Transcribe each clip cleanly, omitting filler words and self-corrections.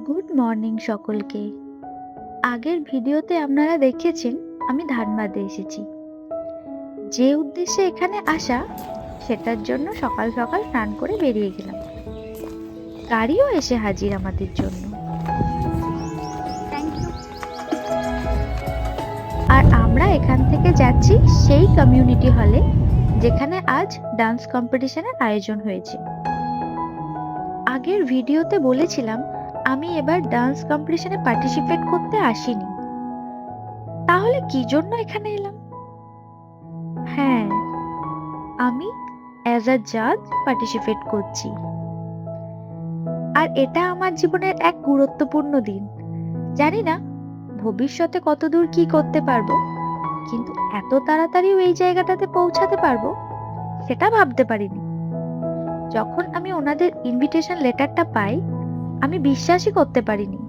Good morning সকলকে। আগের ভিডিওতে আপনারা দেখেছেন আমি ধানবাদে এসেছি। যে উদ্দেশ্যে এখানে আসা সেটার জন্য সকাল সকাল স্নান করে বেরিয়ে গেলাম। গাড়িও এসে হাজির আমাদের জন্য। Thank you. আর আমরা এখান থেকে যাচ্ছি সেই কমিউনিটি হলে যেখানে আজ ডান্স কম্পিটিশনের আয়োজন হয়েছে। আগের ভিডিওতে বলেছিলাম আমি এবার ডান্স কম্পিটিশনে পার্টিসিপেট করতে আসিনি। তাহলে কি জন্য এখানে এলাম? হ্যাঁ, আমি অ্যাজ আ জাজ পার্টিসিপেট করছি। আর এটা আমার জীবনের এক গুরুত্বপূর্ণ দিন। জানি না ভবিষ্যতে কতদূর কি করতে পারবো, কিন্তু এত তাড়াতাড়িও এই জায়গাটাতে পৌঁছাতে পারবো সেটা ভাবতে পারিনি। যখন আমি ওনাদের ইনভিটেশন লেটারটা পাই আমি বিশ্বাসই করতে পারিনি।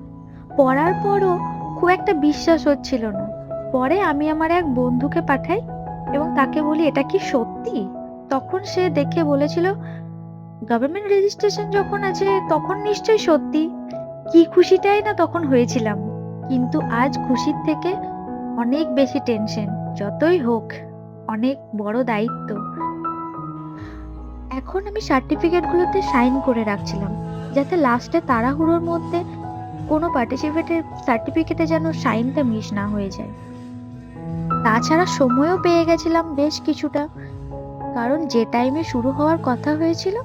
পড়ার পরও খুব একটা বিশ্বাস হচ্ছিল না। পরে আমি আমার এক বন্ধুকে পাঠাই এবং তাকে বলি এটা কি সত্যি? তখন সে দেখে বলেছিল গভর্নমেন্ট রেজিস্ট্রেশন যখন আছে তখন নিশ্চয়ই সত্যি। কি খুশিটাই না তখন হয়েছিলাম, কিন্তু আজ খুশির থেকে অনেক বেশি টেনশন। যতই হোক অনেক বড় দায়িত্ব। এখন আমি সার্টিফিকেটগুলোতে সাইন করে রাখছিলাম যাতে লাস্টে তাড়াহুড়োর মধ্যে কোনো পার্টিসিপেটের সার্টিফিকেটে যেন সাইনটা মিস না হয়ে যায়। তাছাড়া সময়ও পেয়ে গেছিলাম বেশ কিছুটা, কারণ যে টাইমে শুরু হওয়ার কথা হয়েছিল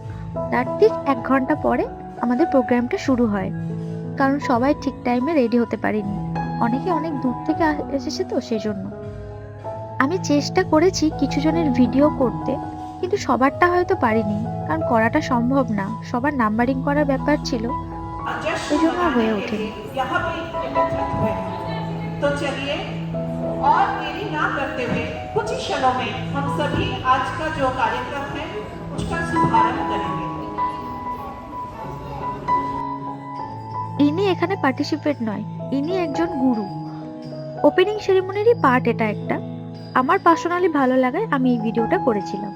তার ঠিক 1 ঘন্টা পরে আমাদের প্রোগ্রামটা শুরু হয়। কারণ সবাই ঠিক টাইমে রেডি হতে পারেনি, অনেকে অনেক দূর থেকে এসেছে তো সেজন্য। আমি চেষ্টা করেছি কিছু জনের ভিডিও করতে, কিন্তু সবারটা হয়তো পারিনি, কারণ করাটা সম্ভব না, সবার নাম্বারিং করার ব্যাপার ছিল, সেজন্য হয়ে ওঠেনি। तो चलिए और देरी ना करते हुए कुछ ही क्षणों में हम सभी आज का जो कार्यक्रम है उसका शुभारंभ करेंगे। ইনি এখানে পার্টিসিপেট নয়, ইনি একজন গুরু। ওপেনিং সেরিমনিরই পার্ট এটা একটা। আমার পার্সোনালি ভালো লাগায় আমি এই ভিডিওটা করেছিলাম।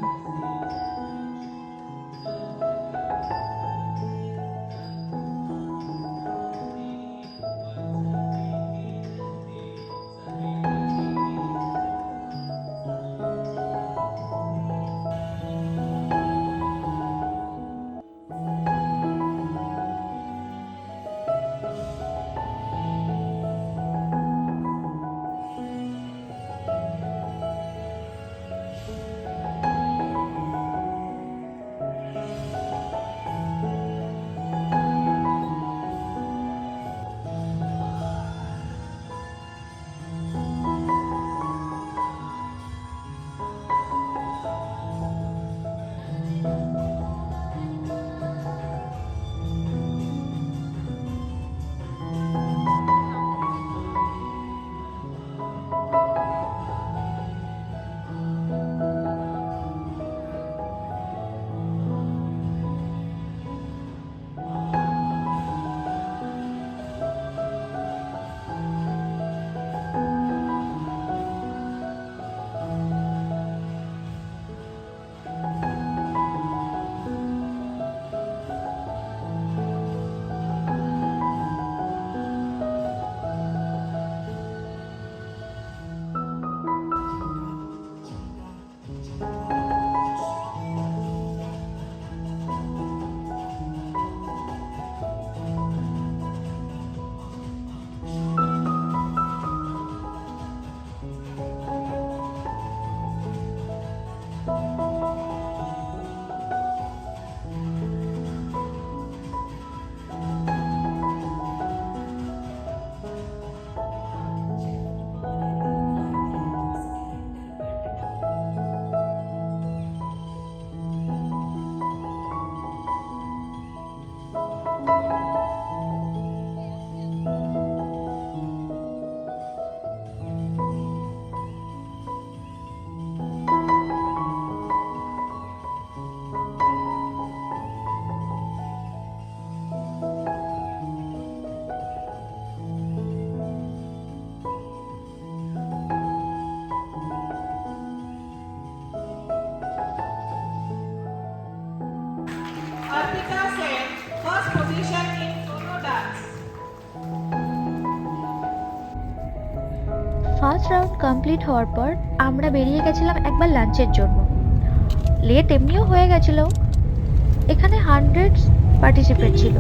ফার্স্ট রাউন্ড কমপ্লিট হওয়ার পর আমরা বেরিয়ে গেছিলাম একবার লাঞ্চের জন্য। লেট এমনিও হয়ে গেছিল। এখানে হান্ড্রেডস পার্টিসিপেট ছিল।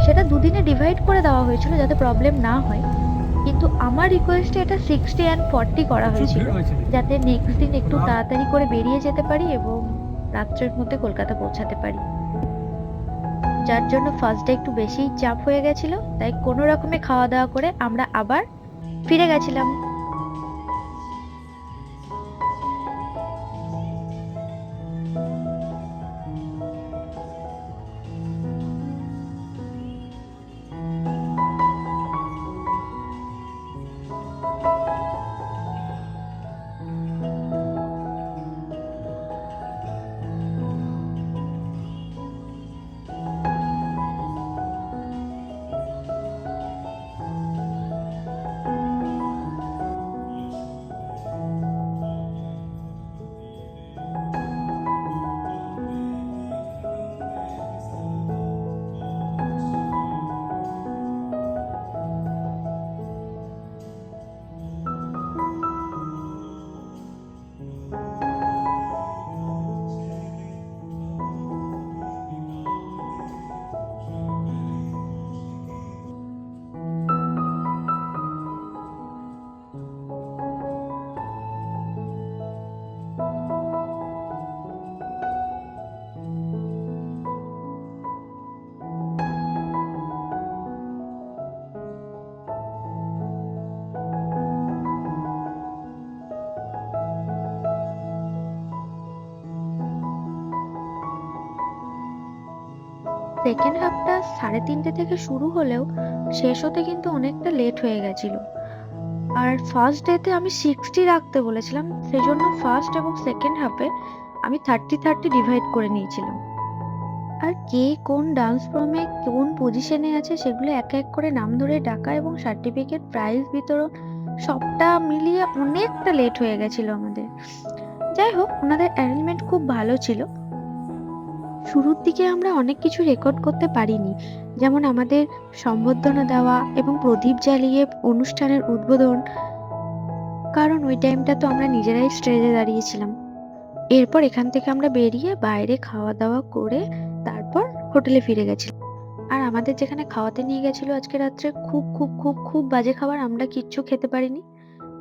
সেটা দুদিনে ডিভাইড করে দেওয়া হয়েছিল যাতে প্রবলেম না হয়। কিন্তু আমার রিকোয়েস্টে এটা 60 অ্যান্ড 40 করা হয়েছিল যাতে নেক্সট দিন একটু তাড়াতাড়ি করে বেরিয়ে যেতে পারি এবং রাত্রের মধ্যে কলকাতা পৌঁছাতে পারি। যার জন্য ফার্স্ট ডে একটু বেশিই চাপ হয়ে গেছিল, তাই কোনো রকমে খাওয়া দাওয়া করে আমরা আবার ফিরে গেছিলাম। সেকেন্ড হাফটা 3:30 থেকে শুরু হলেও শেষ হতে কিন্তু অনেকটা লেট হয়ে গেছিল। আর ফার্স্ট ডেতে আমি 60 রাখতে বলেছিলাম, সেজন্য ফার্স্ট এবং সেকেন্ড হাফে আমি 30-30 ডিভাইড করে নিয়েছিলাম। আর কে কোন ডান্স ফর্মে কোন পজিশনে আছে সেগুলো এক এক করে নাম ধরে ডাকা এবং সার্টিফিকেট প্রাইজ বিতরণ সবটা মিলিয়ে অনেকটা লেট হয়ে গেছিল আমাদের। যাই হোক, ওনাদের অ্যারেঞ্জমেন্ট খুব ভালো ছিল। শুরুর দিকে আমরা অনেক কিছু রেকর্ড করতে পারিনি, যেমন আমাদের সম্বর্ধনা দেওয়া এবং প্রদীপ জ্বালিয়ে অনুষ্ঠানের উদ্বোধন, কারণ ওই টাইমটা তো আমরা নিজেরাই স্টেজে দাঁড়িয়েছিলাম। এরপর এখান থেকে আমরা বেরিয়ে বাইরে খাওয়া দাওয়া করে তারপর হোটেলে ফিরে গেছিলাম। আর আমাদের যেখানে খাওয়াতে নিয়ে গেছিল আজকে রাত্রে খুব খুব খুব খুব বাজে খাবার, আমরা কিচ্ছু খেতে পারিনি।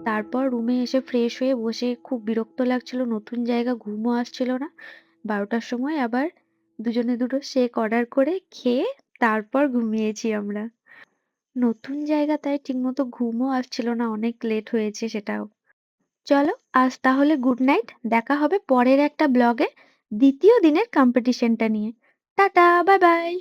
তারপর রুমে এসে ফ্রেশ হয়ে বসে খুব বিরক্ত লাগছিল, নতুন জায়গা, ঘুমও আসছিল না। 12টার সময় আবার দুজনে দুটো শেক অর্ডার করে খেয়ে তারপর ঘুমিয়েছি আমরা। নতুন জায়গা তাই ঠিকমতো ঘুমও আসছিল না, অনেক লেট হয়েছে সেটাও। চলো, আজ তাহলে গুড নাইট। দেখা হবে পরের একটা ব্লগে দ্বিতীয় দিনের কম্পিটিশনটা নিয়ে। Tata, bye bye.